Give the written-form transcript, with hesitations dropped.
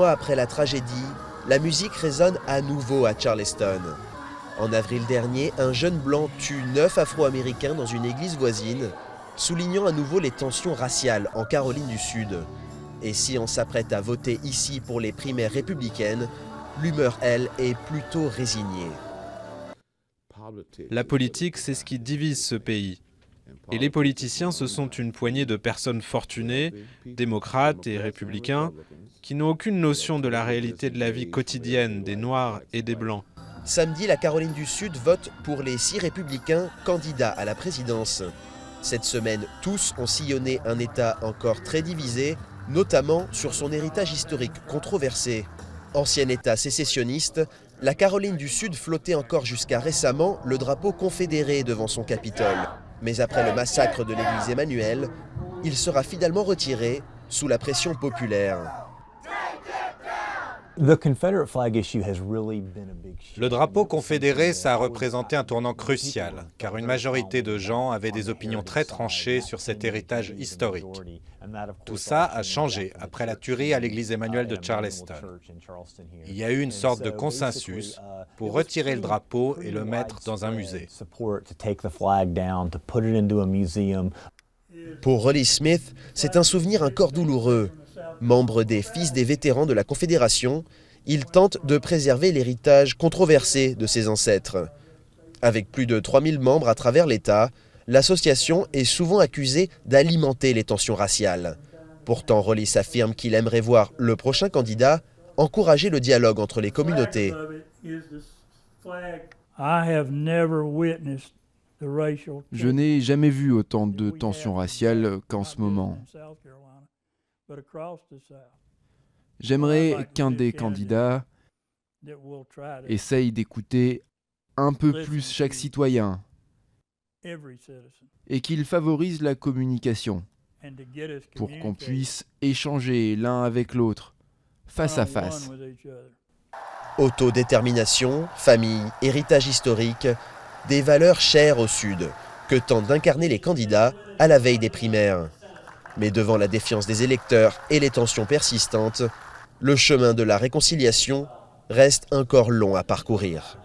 mois après la tragédie, la musique résonne à nouveau à Charleston. En avril dernier, un jeune blanc tue 9 Afro-Américains dans une église voisine, soulignant à nouveau les tensions raciales en Caroline du Sud. Et si on s'apprête à voter ici pour les primaires républicaines, l'humeur, elle, est plutôt résignée. La politique, c'est ce qui divise ce pays. Et les politiciens, ce sont une poignée de personnes fortunées, démocrates et républicains, qui n'ont aucune notion de la réalité de la vie quotidienne des Noirs et des Blancs. Samedi, la Caroline du Sud vote pour les 6 républicains candidats à la présidence. Cette semaine, tous ont sillonné un État encore très divisé, notamment sur son héritage historique controversé. Ancien État sécessionniste, la Caroline du Sud flottait encore jusqu'à récemment le drapeau confédéré devant son Capitole. Mais après le massacre de l'église Emmanuel, il sera finalement retiré sous la pression populaire. Le drapeau confédéré, ça a représenté un tournant crucial, car une majorité de gens avaient des opinions très tranchées sur cet héritage historique. Tout ça a changé après la tuerie à l'église Emmanuel de Charleston. Il y a eu une sorte de consensus pour retirer le drapeau et le mettre dans un musée. Pour Rollie Smith, c'est un souvenir encore douloureux. Membre des Fils des vétérans de la Confédération, il tente de préserver l'héritage controversé de ses ancêtres. Avec plus de 3000 membres à travers l'État, l'association est souvent accusée d'alimenter les tensions raciales. Pourtant, Rollie s'affirme qu'il aimerait voir le prochain candidat encourager le dialogue entre les communautés. Je n'ai jamais vu autant de tensions raciales qu'en ce moment. J'aimerais qu'un des candidats essaye d'écouter un peu plus chaque citoyen et qu'il favorise la communication pour qu'on puisse échanger l'un avec l'autre, face à face. Autodétermination, famille, héritage historique, des valeurs chères au Sud, que tentent d'incarner les candidats à la veille des primaires. Mais devant la défiance des électeurs et les tensions persistantes, le chemin de la réconciliation reste encore long à parcourir.